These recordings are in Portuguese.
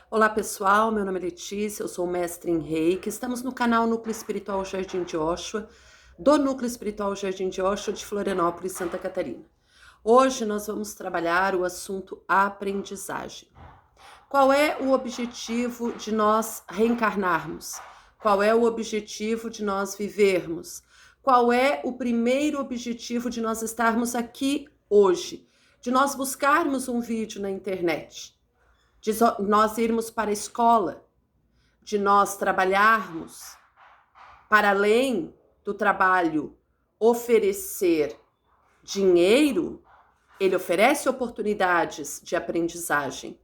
Olá pessoal, meu nome é Letícia, eu sou mestre em Reiki. Estamos no canal Núcleo Espiritual Jardim de Oxua, do Núcleo Espiritual Jardim de Oxua de Florianópolis, Santa Catarina. Hoje nós vamos trabalhar o assunto aprendizagem. Qual é o objetivo de nós reencarnarmos? Qual é o objetivo de nós vivermos? Qual é o primeiro objetivo de nós estarmos aqui hoje? De nós buscarmos um vídeo na internet? De nós irmos para a escola, de nós trabalharmos, para além do trabalho oferecer dinheiro, ele oferece oportunidades de aprendizagem.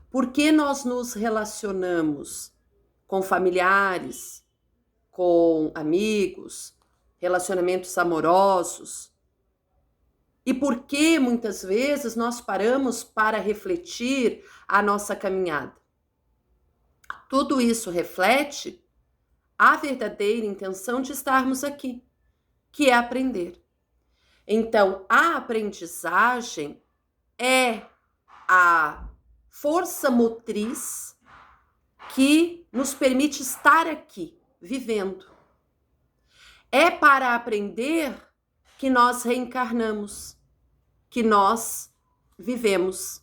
Porque nós nos relacionamos com familiares, com amigos, relacionamentos amorosos, e por que muitas vezes nós paramos para refletir a nossa caminhada? Tudo isso reflete a verdadeira intenção de estarmos aqui, que é aprender. Então, a aprendizagem é a força motriz que nos permite estar aqui, vivendo. É para aprender que nós reencarnamos, que nós vivemos.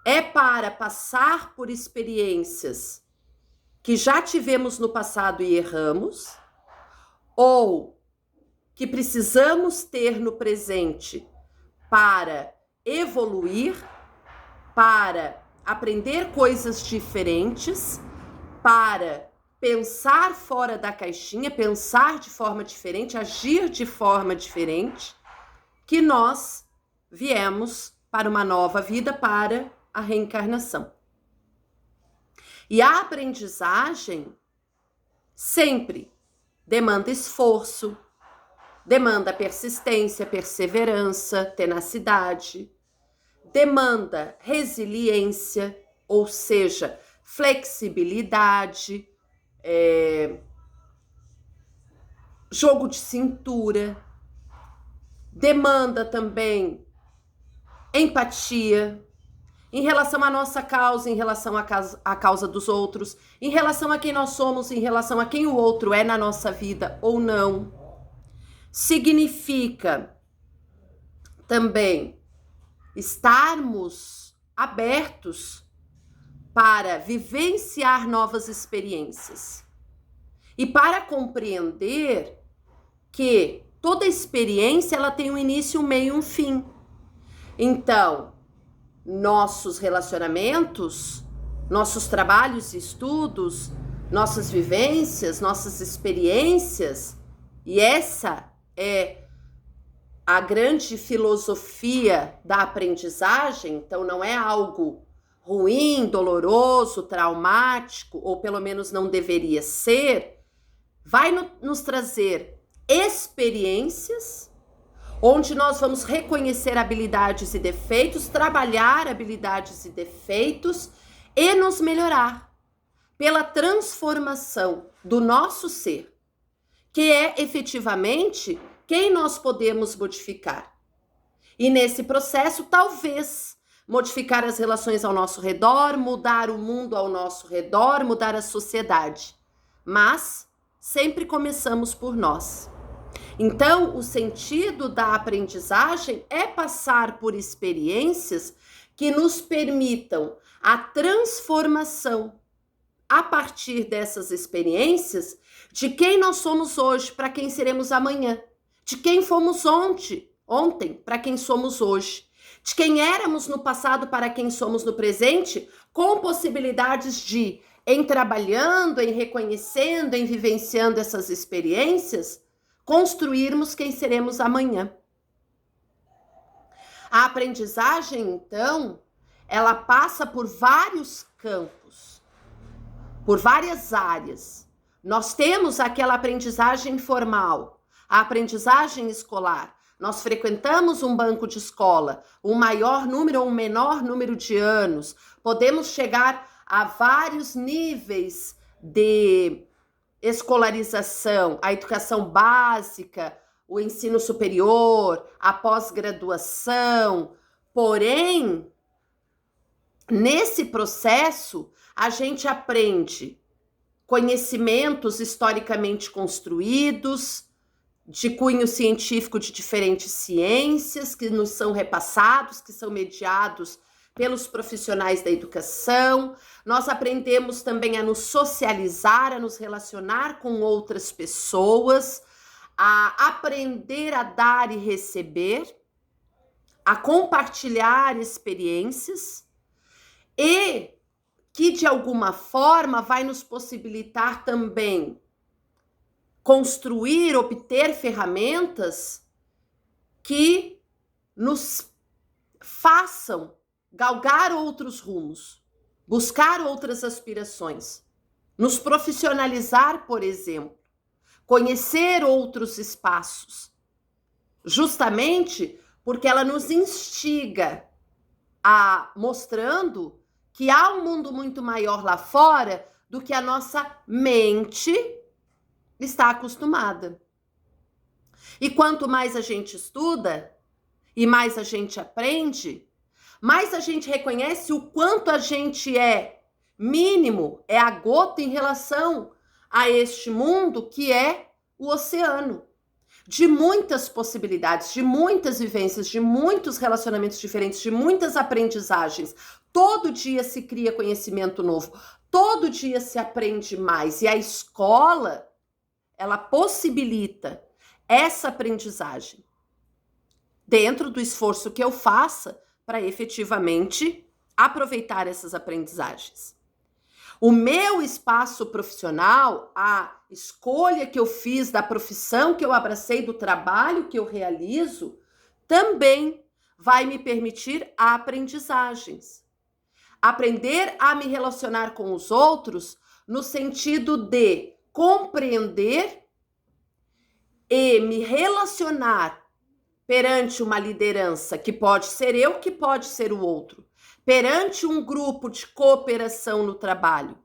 É para passar por experiências que já tivemos no passado e erramos, ou que precisamos ter no presente para evoluir, para aprender coisas diferentes, para pensar fora da caixinha, pensar de forma diferente, agir de forma diferente, que nós viemos para uma nova vida, para a reencarnação. E a aprendizagem sempre demanda esforço, demanda persistência, perseverança, tenacidade, demanda resiliência, ou seja, flexibilidade, jogo de cintura, demanda também empatia em relação à nossa causa, em relação à causa dos outros, em relação a quem nós somos, em relação a quem o outro é na nossa vida ou não. Significa também estarmos abertos para vivenciar novas experiências e para compreender que toda experiência ela tem um início, um meio e um fim. Então, nossos relacionamentos, nossos trabalhos e estudos, nossas vivências, nossas experiências, e essa é a grande filosofia da aprendizagem. Então não é algo ruim, doloroso, traumático, ou pelo menos não deveria ser, vai nos trazer experiências onde nós vamos reconhecer habilidades e defeitos, trabalhar habilidades e defeitos e nos melhorar pela transformação do nosso ser, que é efetivamente quem nós podemos modificar. E nesse processo, talvez, modificar as relações ao nosso redor, mudar o mundo ao nosso redor, mudar a sociedade. Mas sempre começamos por nós. Então, o sentido da aprendizagem é passar por experiências que nos permitam a transformação a partir dessas experiências de quem nós somos hoje para quem seremos amanhã, de quem fomos ontem para quem somos hoje, de quem éramos no passado para quem somos no presente, com possibilidades de, em trabalhando, em reconhecendo, em vivenciando essas experiências, construirmos quem seremos amanhã. A aprendizagem, então, ela passa por vários campos, por várias áreas. Nós temos aquela aprendizagem formal, a aprendizagem escolar. Nós frequentamos um banco de escola, um maior número ou um menor número de anos. Podemos chegar a vários níveis de escolarização, a educação básica, o ensino superior, a pós-graduação. Porém, Nesse processo, a gente aprende conhecimentos historicamente construídos, de cunho científico de diferentes ciências, que nos são repassados, que são mediados pelos profissionais da educação. Nós aprendemos também a nos socializar, a nos relacionar com outras pessoas, a aprender a dar e receber, a compartilhar experiências e que, de alguma forma, vai nos possibilitar também construir, obter ferramentas que nos façam galgar outros rumos, buscar outras aspirações, nos profissionalizar, por exemplo, conhecer outros espaços, justamente porque ela nos instiga a mostrando que há um mundo muito maior lá fora do que a nossa mente está acostumada. E quanto mais a gente estuda e mais a gente aprende, mais a gente reconhece o quanto a gente é mínimo, é a gota em relação a este mundo que é o oceano. De muitas possibilidades, de muitas vivências, de muitos relacionamentos diferentes, de muitas aprendizagens. Todo dia se cria conhecimento novo, todo dia se aprende mais. E a escola, ela possibilita essa aprendizagem dentro do esforço que eu faça para efetivamente aproveitar essas aprendizagens. O meu espaço profissional, a escolha que eu fiz da profissão que eu abracei, do trabalho que eu realizo, também vai me permitir aprendizagens. Aprender a me relacionar com os outros no sentido de compreender e me relacionar perante uma liderança que pode ser eu, que pode ser o outro, perante um grupo de cooperação no trabalho,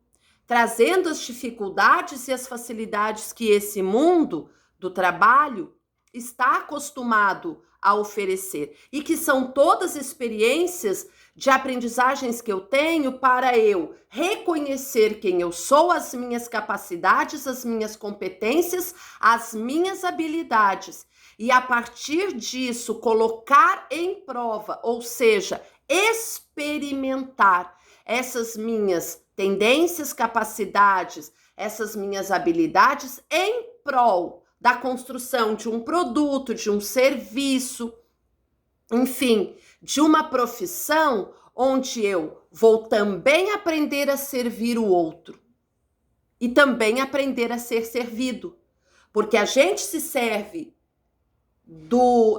trazendo as dificuldades e as facilidades que esse mundo do trabalho está acostumado a oferecer e que são todas experiências de aprendizagens que eu tenho para eu reconhecer quem eu sou, as minhas capacidades, as minhas competências, as minhas habilidades e a partir disso colocar em prova, ou seja, experimentar essas minhas tendências, capacidades, essas minhas habilidades em prol da construção de um produto, de um serviço, enfim, de uma profissão onde eu vou também aprender a servir o outro e também aprender a ser servido, porque a gente se serve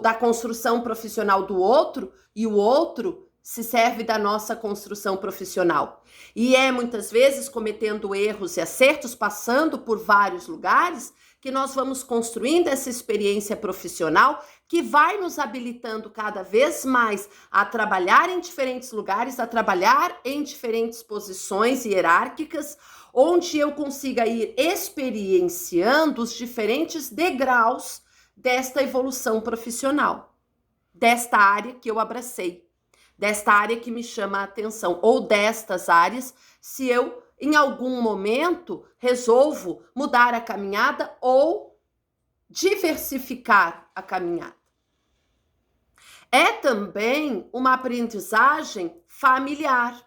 da construção profissional do outro e o outro se serve da nossa construção profissional. E é muitas vezes cometendo erros e acertos, passando por vários lugares, que nós vamos construindo essa experiência profissional que vai nos habilitando cada vez mais a trabalhar em diferentes lugares, a trabalhar em diferentes posições hierárquicas, onde eu consiga ir experienciando os diferentes degraus desta evolução profissional, desta área que eu abracei, desta área que me chama a atenção, ou destas áreas, se eu, em algum momento, resolvo mudar a caminhada ou diversificar a caminhada. É também uma aprendizagem familiar.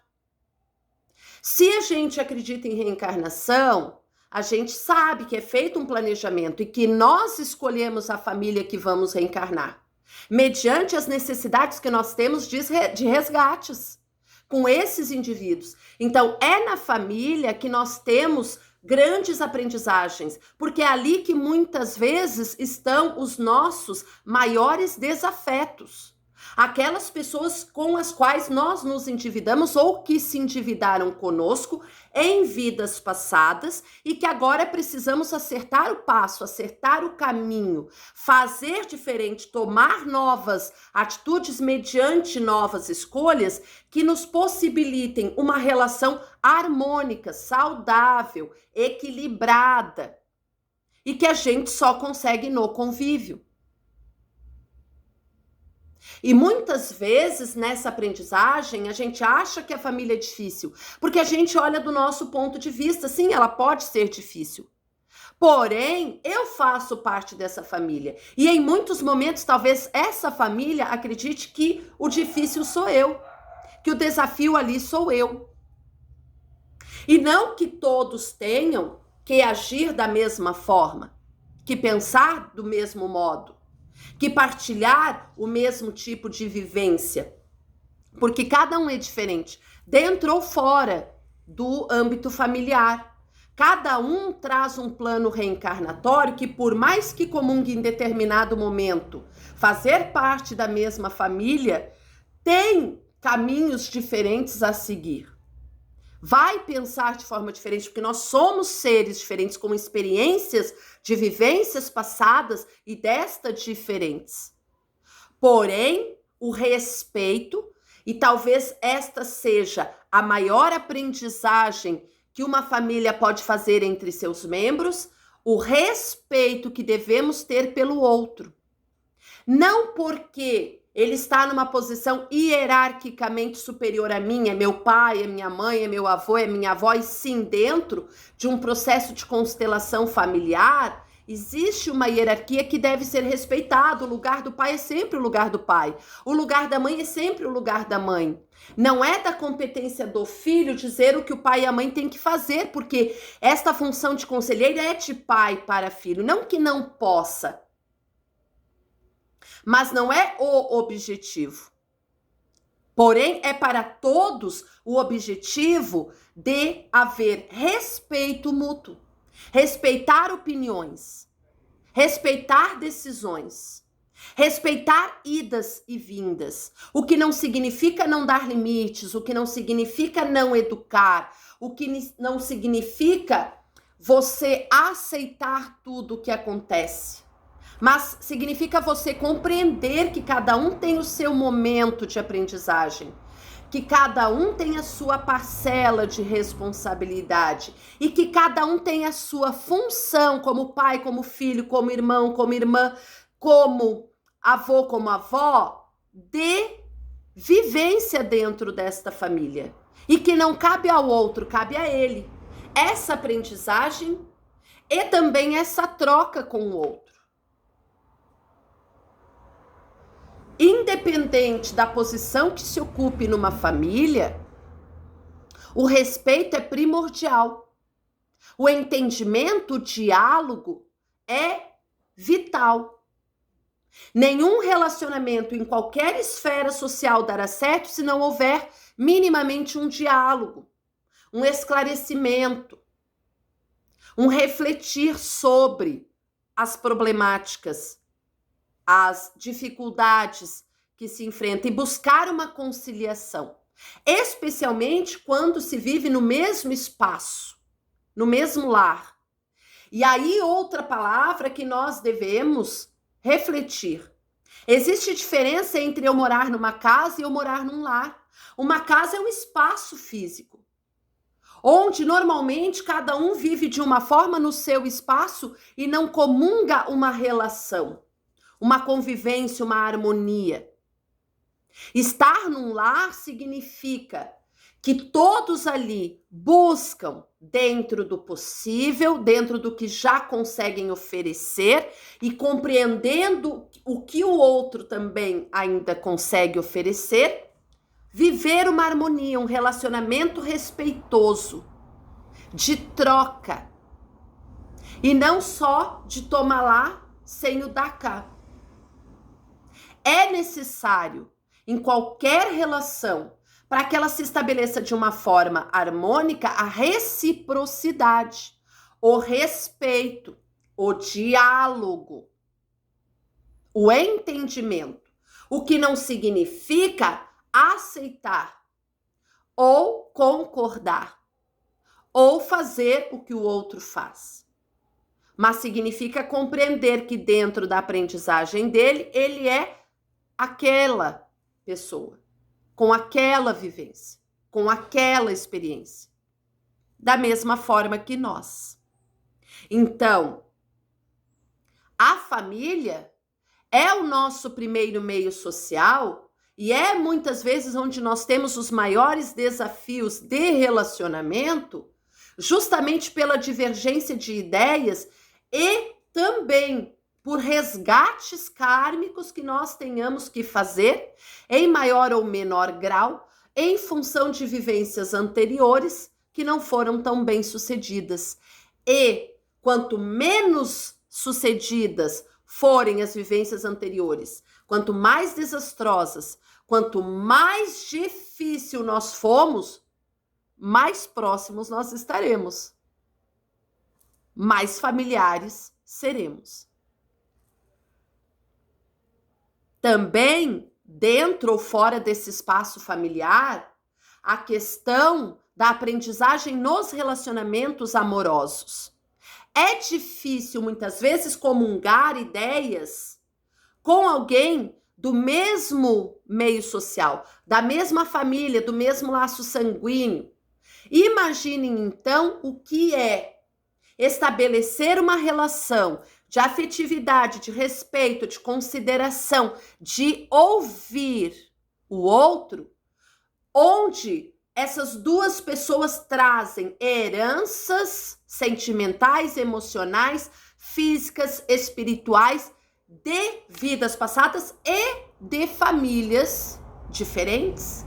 Se a gente acredita em reencarnação, a gente sabe que é feito um planejamento e que nós escolhemos a família que vamos reencarnar, mediante as necessidades que nós temos de resgates com esses indivíduos. Então, é na família que nós temos grandes aprendizagens, porque é ali que muitas vezes estão os nossos maiores desafetos. Aquelas pessoas com as quais nós nos endividamos ou que se endividaram conosco em vidas passadas e que agora precisamos acertar o passo, acertar o caminho, fazer diferente, tomar novas atitudes mediante novas escolhas que nos possibilitem uma relação harmônica, saudável, equilibrada e que a gente só consegue no convívio. E muitas vezes nessa aprendizagem a gente acha que a família é difícil, porque a gente olha do nosso ponto de vista. Sim, ela pode ser difícil. Porém, eu faço parte dessa família. E em muitos momentos, talvez essa família acredite que o difícil sou eu, que o desafio ali sou eu. E não que todos tenham que agir da mesma forma, que pensar do mesmo modo, que partilhar o mesmo tipo de vivência, porque cada um é diferente, dentro ou fora do âmbito familiar. Cada um traz um plano reencarnatório que, por mais que comungue em determinado momento fazer parte da mesma família, tem caminhos diferentes a seguir. Vai pensar de forma diferente, porque nós somos seres diferentes, com experiências de vivências passadas e desta diferentes. Porém, o respeito, e talvez esta seja a maior aprendizagem que uma família pode fazer entre seus membros, o respeito que devemos ter pelo outro. Não porque ele está numa posição hierarquicamente superior a mim, é meu pai, é minha mãe, é meu avô, é minha avó, e sim, dentro de um processo de constelação familiar, existe uma hierarquia que deve ser respeitada. O lugar do pai é sempre o lugar do pai. O lugar da mãe é sempre o lugar da mãe. Não é da competência do filho dizer o que o pai e a mãe têm que fazer, porque esta função de conselheiro é de pai para filho. Não que não possa, mas não é o objetivo. Porém, é para todos o objetivo de haver respeito mútuo. Respeitar opiniões, respeitar decisões, respeitar idas e vindas, o que não significa não dar limites, o que não significa não educar, o que não significa você aceitar tudo o que acontece, mas significa você compreender que cada um tem o seu momento de aprendizagem, que cada um tem a sua parcela de responsabilidade e que cada um tem a sua função como pai, como filho, como irmão, como irmã, como avô, como avó, de vivência dentro desta família. E que não cabe ao outro, cabe a ele. Essa aprendizagem e também essa troca com o outro. Independente da posição que se ocupe numa família, o respeito é primordial. O entendimento, o diálogo é vital. Nenhum relacionamento em qualquer esfera social dará certo se não houver minimamente um diálogo, um esclarecimento, um refletir sobre as problemáticas, as dificuldades que se enfrentam e buscar uma conciliação, especialmente quando se vive no mesmo espaço, no mesmo lar. E aí outra palavra que nós devemos refletir. Existe diferença entre eu morar numa casa e eu morar num lar. Uma casa é um espaço físico, onde normalmente cada um vive de uma forma no seu espaço e não comunga uma relação, uma convivência, uma harmonia. Estar num lar significa que todos ali buscam, dentro do possível, dentro do que já conseguem oferecer e compreendendo o que o outro também ainda consegue oferecer, viver uma harmonia, um relacionamento respeitoso, de troca, e não só de tomar lá sem o dar cá. É necessário, em qualquer relação, para que ela se estabeleça de uma forma harmônica, a reciprocidade, o respeito, o diálogo, o entendimento. O que não significa aceitar ou concordar ou fazer o que o outro faz. Mas significa compreender que dentro da aprendizagem dele, ele é aquela pessoa, com aquela vivência, com aquela experiência, da mesma forma que nós. Então, a família é o nosso primeiro meio social e é muitas vezes onde nós temos os maiores desafios de relacionamento, justamente pela divergência de ideias e também por resgates kármicos que nós tenhamos que fazer em maior ou menor grau, em função de vivências anteriores que não foram tão bem sucedidas. E quanto menos sucedidas forem as vivências anteriores, quanto mais desastrosas, quanto mais difícil nós fomos, mais próximos nós estaremos, mais familiares seremos. Também, dentro ou fora desse espaço familiar, a questão da aprendizagem nos relacionamentos amorosos. É difícil, muitas vezes, comungar ideias com alguém do mesmo meio social, da mesma família, do mesmo laço sanguíneo. Imaginem, então, o que é estabelecer uma relação de afetividade, de respeito, de consideração, de ouvir o outro, onde essas duas pessoas trazem heranças sentimentais, emocionais, físicas, espirituais, de vidas passadas e de famílias diferentes.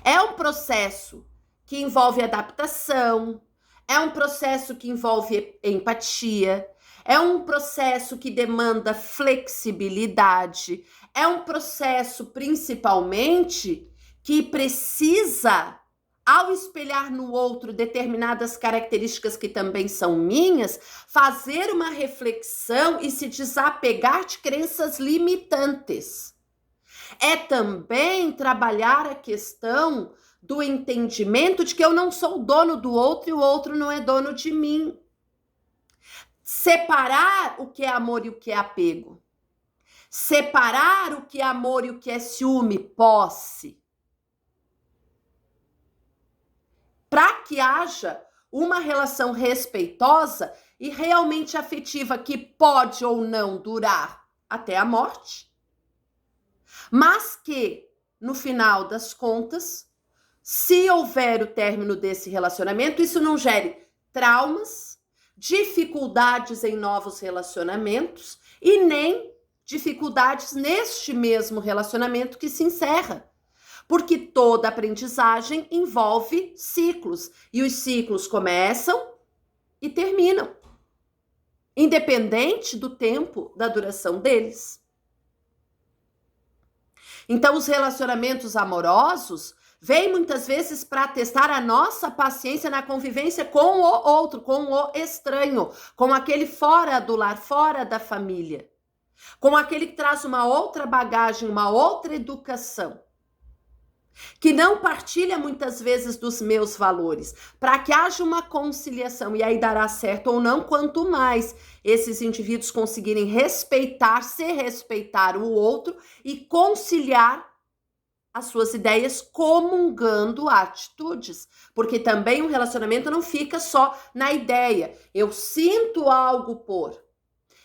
É um processo que envolve adaptação, é um processo que envolve empatia, é um processo que demanda flexibilidade, é um processo, principalmente, que precisa, ao espelhar no outro determinadas características que também são minhas, fazer uma reflexão e se desapegar de crenças limitantes. É também trabalhar a questão do entendimento de que eu não sou dono do outro e o outro não é dono de mim. Separar o que é amor e o que é apego. Separar o que é amor e o que é ciúme, posse. Para que haja uma relação respeitosa e realmente afetiva que pode ou não durar até a morte, mas que, no final das contas, se houver o término desse relacionamento, isso não gere traumas, dificuldades em novos relacionamentos e nem dificuldades neste mesmo relacionamento que se encerra. Porque toda aprendizagem envolve ciclos, e os ciclos começam e terminam, independente do tempo da duração deles. Então, os relacionamentos amorosos vêm muitas vezes para testar a nossa paciência na convivência com o outro, com o estranho, com aquele fora do lar, fora da família, com aquele que traz uma outra bagagem, uma outra educação, que não partilha muitas vezes dos meus valores, para que haja uma conciliação, e aí dará certo ou não, quanto mais esses indivíduos conseguirem respeitar, se respeitar o outro e conciliar as suas ideias comungando atitudes, porque também um relacionamento não fica só na ideia. Eu sinto algo por,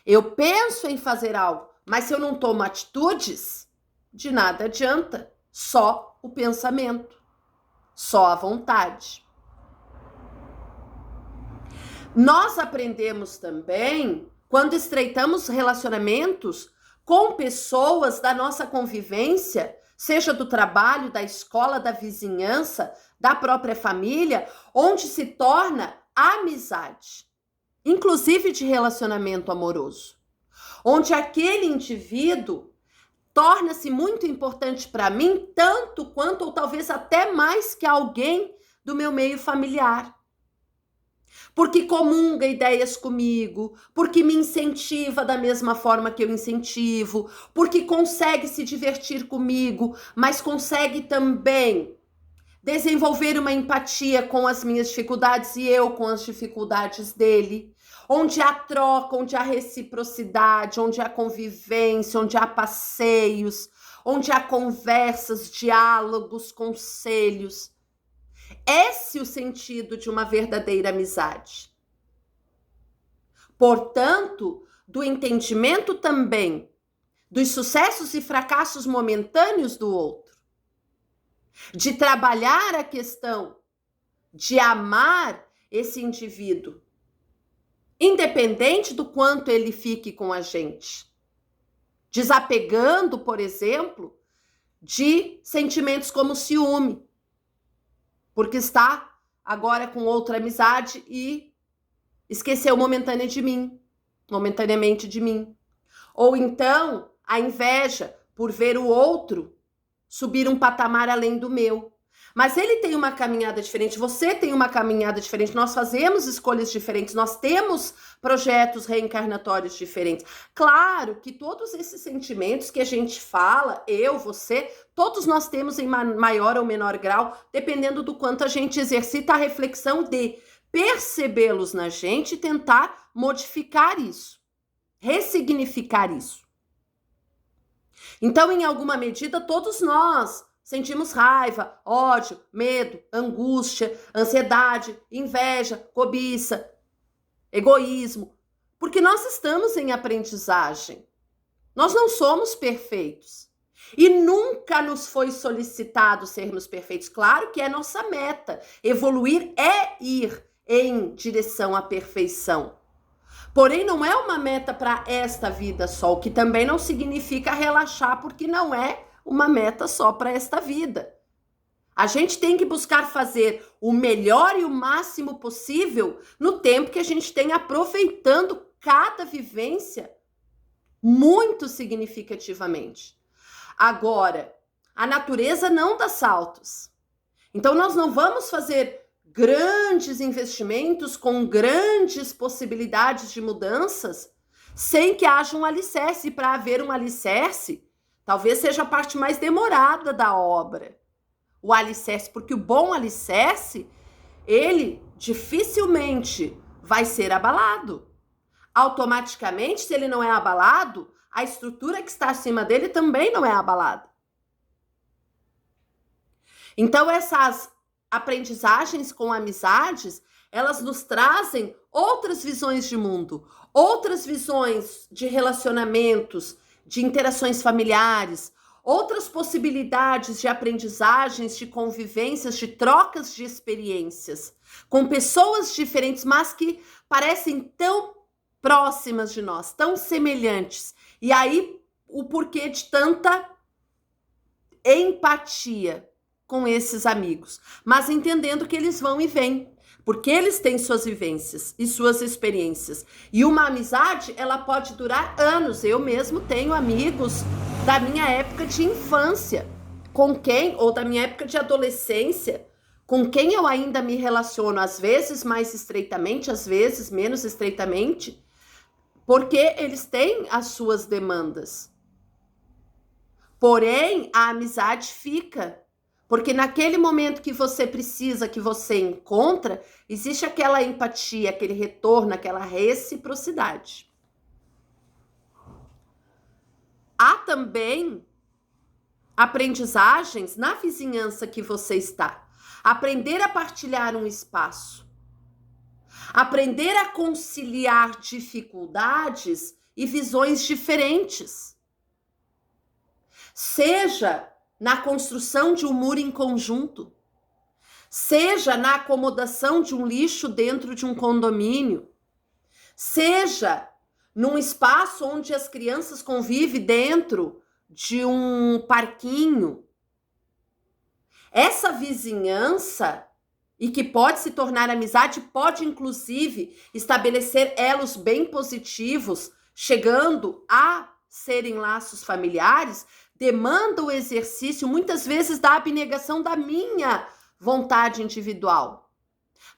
eu penso em fazer algo, mas se eu não tomo atitudes, de nada adianta, só o pensamento, só a vontade. Nós aprendemos também, quando estreitamos relacionamentos com pessoas da nossa convivência, seja do trabalho, da escola, da vizinhança, da própria família, onde se torna amizade, inclusive de relacionamento amoroso, onde aquele indivíduo torna-se muito importante para mim, tanto quanto ou talvez até mais que alguém do meu meio familiar. Porque comunga ideias comigo, porque me incentiva da mesma forma que eu incentivo, porque consegue se divertir comigo, mas consegue também desenvolver uma empatia com as minhas dificuldades e eu com as dificuldades dele, onde há troca, onde há reciprocidade, onde há convivência, onde há passeios, onde há conversas, diálogos, conselhos. Esse é o sentido de uma verdadeira amizade. Portanto, do entendimento também dos sucessos e fracassos momentâneos do outro, de trabalhar a questão de amar esse indivíduo, independente do quanto ele fique com a gente, desapegando, por exemplo, de sentimentos como ciúme, porque está agora com outra amizade e esqueceu momentaneamente de mim. Ou então, a inveja por ver o outro subir um patamar além do meu. Mas ele tem uma caminhada diferente, você tem uma caminhada diferente, nós fazemos escolhas diferentes, nós temos projetos reencarnatórios diferentes. Claro que todos esses sentimentos que a gente fala, eu, você, todos nós temos em maior ou menor grau, dependendo do quanto a gente exercita a reflexão de percebê-los na gente e tentar modificar isso, ressignificar isso. Então, em alguma medida, todos nós sentimos raiva, ódio, medo, angústia, ansiedade, inveja, cobiça, egoísmo, porque nós estamos em aprendizagem. Nós não somos perfeitos. E nunca nos foi solicitado sermos perfeitos. Claro que é nossa meta. Evoluir é ir em direção à perfeição. Porém, não é uma meta para esta vida só, o que também não significa relaxar, porque não é uma meta só para esta vida. A gente tem que buscar fazer o melhor e o máximo possível no tempo que a gente tem, aproveitando cada vivência muito significativamente. Agora, a natureza não dá saltos. Então, nós não vamos fazer grandes investimentos com grandes possibilidades de mudanças sem que haja um alicerce. E para haver um alicerce, talvez seja a parte mais demorada da obra. O alicerce, porque o bom alicerce, ele dificilmente vai ser abalado. Automaticamente, se ele não é abalado, a estrutura que está acima dele também não é abalada. Então, essas aprendizagens com amizades, elas nos trazem outras visões de mundo, outras visões de relacionamentos, de interações familiares, outras possibilidades de aprendizagens, de convivências, de trocas de experiências, com pessoas diferentes, mas que parecem tão próximas de nós, tão semelhantes. E aí, o porquê de tanta empatia com esses amigos, mas entendendo que eles vão e vêm, porque eles têm suas vivências e suas experiências. E uma amizade, ela pode durar anos. Eu mesmo tenho amigos da minha época de infância, com quem, ou da minha época de adolescência, com quem eu ainda me relaciono, às vezes mais estreitamente, às vezes menos estreitamente, porque eles têm as suas demandas. Porém, a amizade fica. Porque naquele momento que você precisa, que você encontra, existe aquela empatia, aquele retorno, aquela reciprocidade. Há também aprendizagens na vizinhança que você está. Aprender a partilhar um espaço. Aprender a conciliar dificuldades e visões diferentes. Seja na construção de um muro em conjunto, seja na acomodação de um lixo dentro de um condomínio, seja num espaço onde as crianças convivem dentro de um parquinho. Essa vizinhança, e que pode se tornar amizade, pode inclusive estabelecer elos bem positivos, chegando a serem laços familiares, demanda o exercício, muitas vezes, da abnegação da minha vontade individual,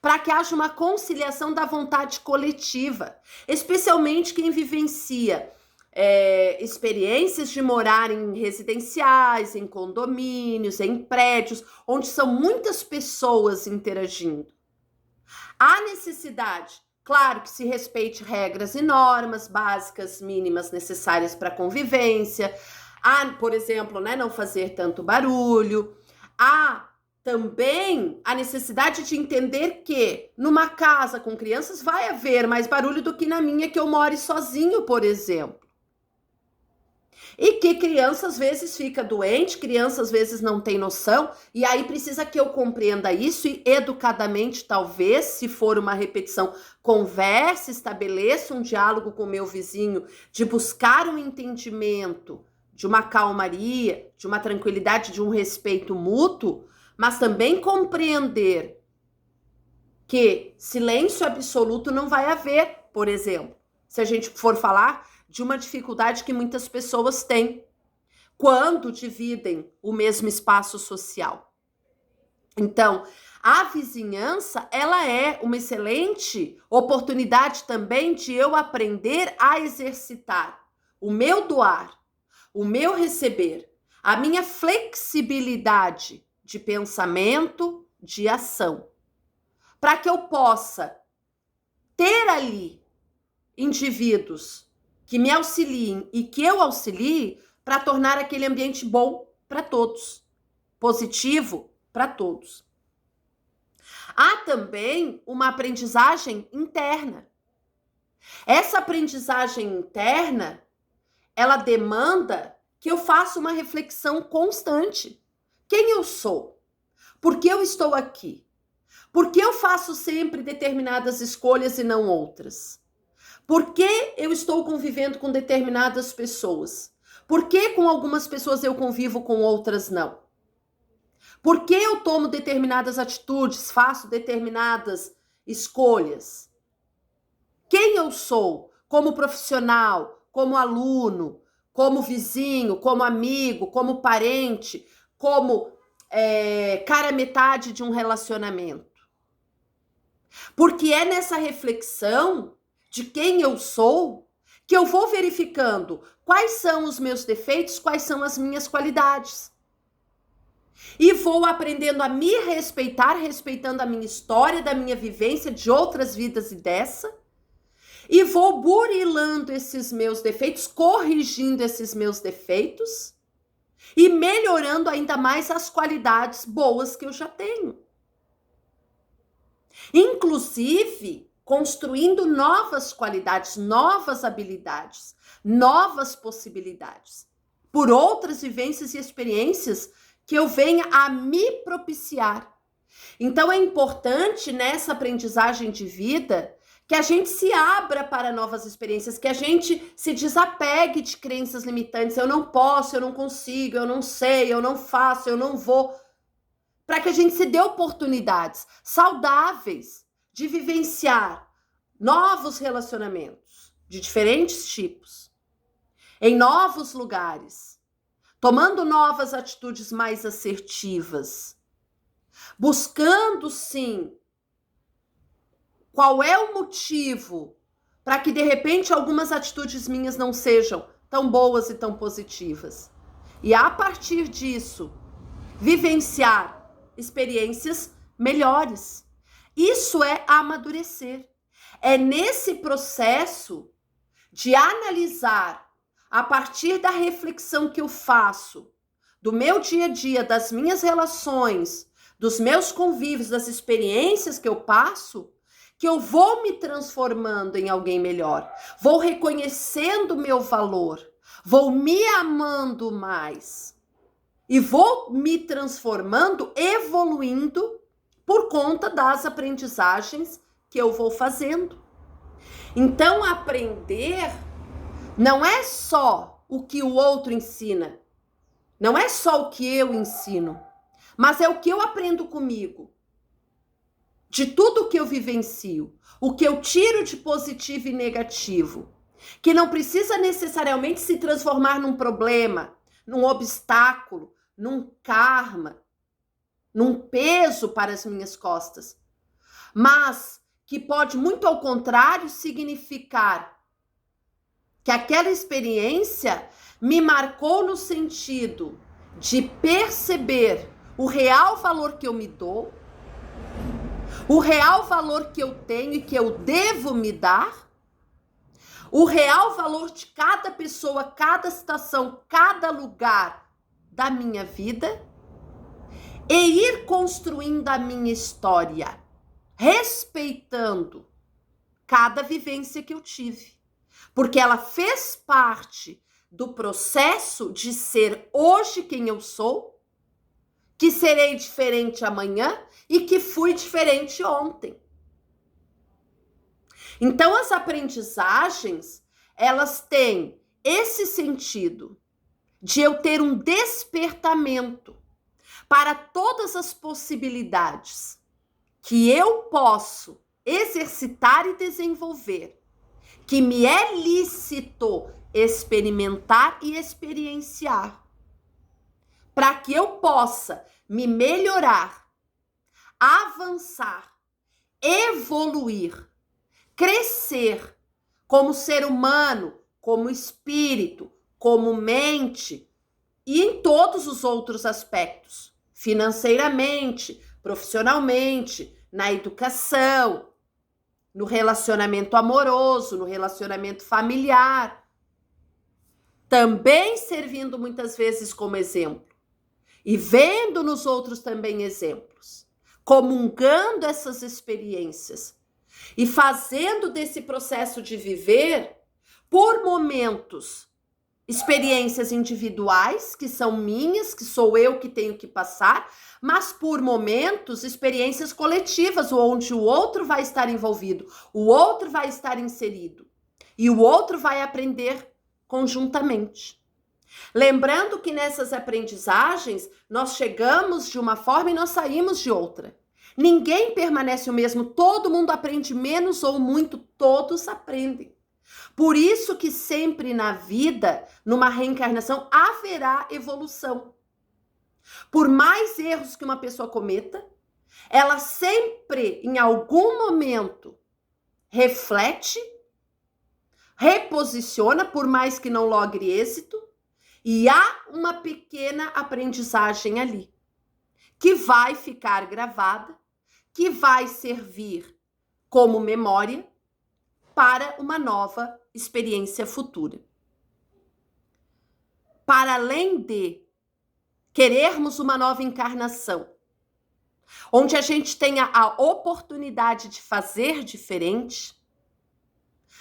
para que haja uma conciliação da vontade coletiva, especialmente quem vivencia experiências de morar em residenciais, em condomínios, em prédios, onde são muitas pessoas interagindo. Há necessidade, claro, que se respeite regras e normas básicas, mínimas, necessárias para a convivência. Há, por exemplo, não fazer tanto barulho. Há também a necessidade de entender que numa casa com crianças vai haver mais barulho do que na minha, que eu more sozinho, por exemplo. E que criança às vezes fica doente, criança às vezes não tem noção, e aí precisa que eu compreenda isso e educadamente, talvez, se for uma repetição, converse, estabeleça um diálogo com o meu vizinho, de buscar um entendimento, de uma calmaria, de uma tranquilidade, de um respeito mútuo, mas também compreender que silêncio absoluto não vai haver, por exemplo, se a gente for falar de uma dificuldade que muitas pessoas têm quando dividem o mesmo espaço social. Então, a vizinhança, ela é uma excelente oportunidade também de eu aprender a exercitar o meu doar, o meu receber, a minha flexibilidade de pensamento, de ação, para que eu possa ter ali indivíduos que me auxiliem e que eu auxilie para tornar aquele ambiente bom para todos, positivo para todos. Há também uma aprendizagem interna. Essa aprendizagem interna, ela demanda que eu faça uma reflexão constante. Quem eu sou? Por que eu estou aqui? Por que eu faço sempre determinadas escolhas e não outras? Por que eu estou convivendo com determinadas pessoas? Por que com algumas pessoas eu convivo, com outras não? Por que eu tomo determinadas atitudes, faço determinadas escolhas? Quem eu sou como profissional, como aluno, como vizinho, como amigo, como parente, como cara metade de um relacionamento? Porque é nessa reflexão de quem eu sou, que eu vou verificando quais são os meus defeitos, quais são as minhas qualidades. E vou aprendendo a me respeitar, respeitando a minha história, da minha vivência, de outras vidas e dessa. E vou burilando esses meus defeitos, corrigindo esses meus defeitos e melhorando ainda mais as qualidades boas que eu já tenho. Inclusive, construindo novas qualidades, novas habilidades, novas possibilidades, por outras vivências e experiências que eu venha a me propiciar. Então é importante nessa aprendizagem de vida que a gente se abra para novas experiências, que a gente se desapegue de crenças limitantes. Eu não posso, eu não consigo, eu não sei, eu não faço, eu não vou. Para que a gente se dê oportunidades saudáveis de vivenciar novos relacionamentos de diferentes tipos, em novos lugares, tomando novas atitudes mais assertivas, buscando sim qual é o motivo para que de repente algumas atitudes minhas não sejam tão boas e tão positivas. E a partir disso, vivenciar experiências melhores. Isso é amadurecer. É nesse processo de analisar, a partir da reflexão que eu faço, do meu dia a dia, das minhas relações, dos meus convívios, das experiências que eu passo, que eu vou me transformando em alguém melhor. Vou reconhecendo o meu valor. Vou me amando mais. E vou me transformando, evoluindo por conta das aprendizagens que eu vou fazendo. Então, aprender não é só o que o outro ensina, não é só o que eu ensino, mas é o que eu aprendo comigo, de tudo que eu vivencio, o que eu tiro de positivo e negativo, que não precisa necessariamente se transformar num problema, num obstáculo, num karma, num peso para as minhas costas, mas que pode, muito ao contrário, significar que aquela experiência me marcou no sentido de perceber o real valor que eu me dou, o real valor que eu tenho e que eu devo me dar, o real valor de cada pessoa, cada situação, cada lugar da minha vida, e ir construindo a minha história, respeitando cada vivência que eu tive, porque ela fez parte do processo de ser hoje quem eu sou, que serei diferente amanhã e que fui diferente ontem. Então, as aprendizagens, elas têm esse sentido de eu ter um despertamento para todas as possibilidades que eu posso exercitar e desenvolver, que me é lícito experimentar e experienciar, para que eu possa me melhorar, avançar, evoluir, crescer como ser humano, como espírito, como mente e em todos os outros aspectos, financeiramente, profissionalmente, na educação, no relacionamento amoroso, no relacionamento familiar, também servindo muitas vezes como exemplo e vendo nos outros também exemplos, comungando essas experiências e fazendo desse processo de viver, por momentos, experiências individuais, que são minhas, que sou eu que tenho que passar, mas por momentos, experiências coletivas, onde o outro vai estar envolvido, o outro vai estar inserido e o outro vai aprender conjuntamente. Lembrando que nessas aprendizagens, nós chegamos de uma forma e nós saímos de outra. Ninguém permanece o mesmo, todo mundo aprende menos ou muito, todos aprendem. Por isso que sempre na vida, numa reencarnação, haverá evolução. Por mais erros que uma pessoa cometa, ela sempre, em algum momento, reflete, reposiciona, por mais que não logre êxito, e há uma pequena aprendizagem ali, que vai ficar gravada, que vai servir como memória para uma nova experiência futura. Para além de querermos uma nova encarnação, onde a gente tenha a oportunidade de fazer diferente,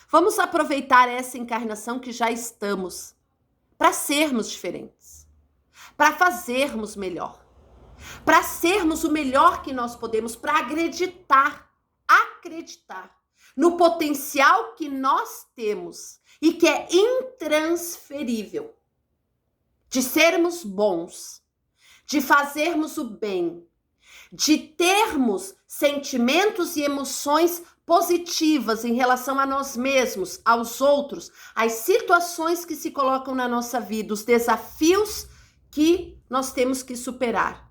vamos aproveitar essa encarnação que já estamos para sermos diferentes, para fazermos melhor, para sermos o melhor que nós podemos, para acreditar no potencial que nós temos e que é intransferível, de sermos bons, de fazermos o bem, de termos sentimentos e emoções positivas em relação a nós mesmos, aos outros, às situações que se colocam na nossa vida, os desafios que nós temos que superar.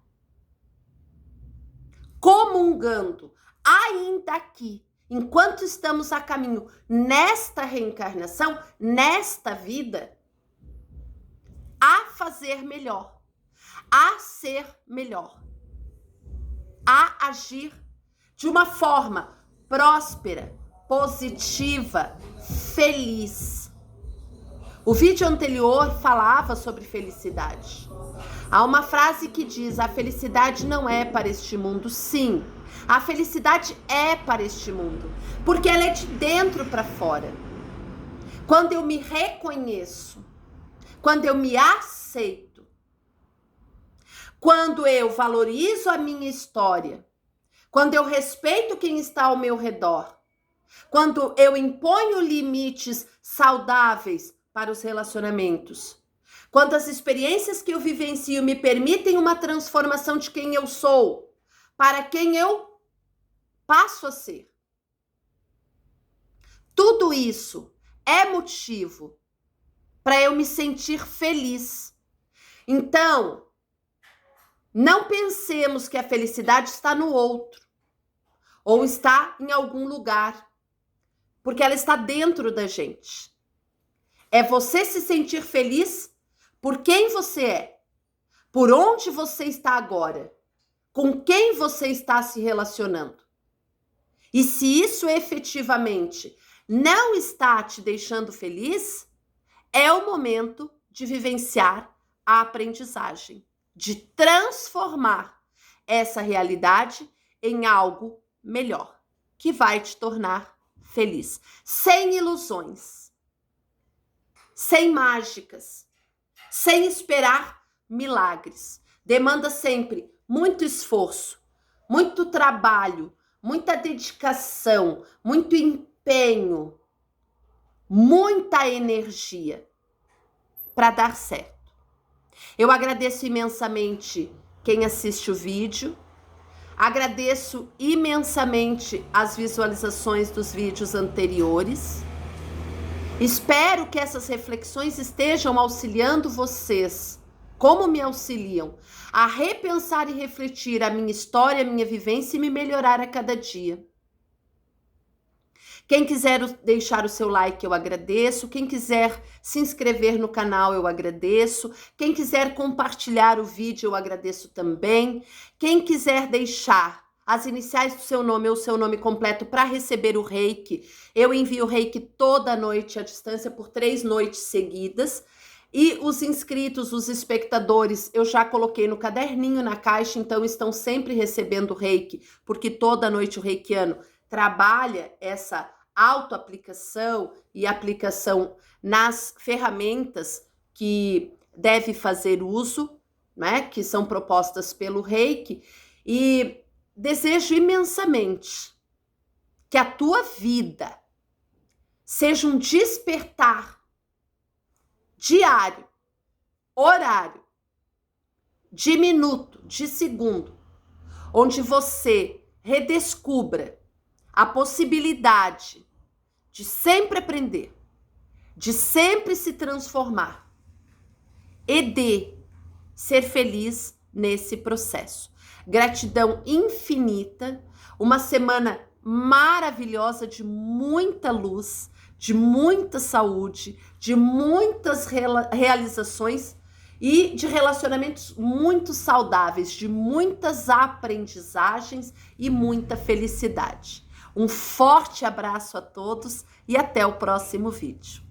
Comungando, ainda aqui, enquanto estamos a caminho nesta reencarnação, nesta vida, a fazer melhor, a ser melhor, a agir de uma forma próspera, positiva, feliz. O vídeo anterior falava sobre felicidade. Há uma frase que diz: a felicidade não é para este mundo. Sim, a felicidade é para este mundo, porque ela é de dentro para fora. Quando eu me reconheço, quando eu me aceito, quando eu valorizo a minha história, quando eu respeito quem está ao meu redor, quando eu imponho limites saudáveis para os relacionamentos, quando as experiências que eu vivencio me permitem uma transformação de quem eu sou para quem eu passo a ser. Tudo isso é motivo para eu me sentir feliz. Então, não pensemos que a felicidade está no outro ou está em algum lugar, porque ela está dentro da gente. É você se sentir feliz por quem você é, por onde você está agora, com quem você está se relacionando. E se isso efetivamente não está te deixando feliz, é o momento de vivenciar a aprendizagem, de transformar essa realidade em algo melhor, que vai te tornar feliz. Sem ilusões, sem mágicas, sem esperar milagres. Demanda sempre muito esforço, muito trabalho, muita dedicação, muito empenho, muita energia para dar certo. Eu agradeço imensamente quem assiste o vídeo, agradeço imensamente as visualizações dos vídeos anteriores. Espero que essas reflexões estejam auxiliando vocês, como me auxiliam, a repensar e refletir a minha história, a minha vivência e me melhorar a cada dia. Quem quiser deixar o seu like, eu agradeço. Quem quiser se inscrever no canal, eu agradeço. Quem quiser compartilhar o vídeo, eu agradeço também. Quem quiser deixar as iniciais do seu nome ou seu nome completo para receber o reiki, eu envio o reiki toda noite à distância por 3 noites seguidas. E os inscritos, os espectadores, eu já coloquei no caderninho na caixa, então estão sempre recebendo reiki, porque toda noite o reikiano trabalha essa autoaplicação e aplicação nas ferramentas que deve fazer uso, né, que são propostas pelo reiki. E desejo imensamente que a tua vida seja um despertar diário, horário, de minuto, de segundo, onde você redescubra a possibilidade de sempre aprender, de sempre se transformar e de ser feliz nesse processo. Gratidão infinita, uma semana maravilhosa de muita luz, de muita saúde, de muitas realizações e de relacionamentos muito saudáveis, de muitas aprendizagens e muita felicidade. Um forte abraço a todos e até o próximo vídeo.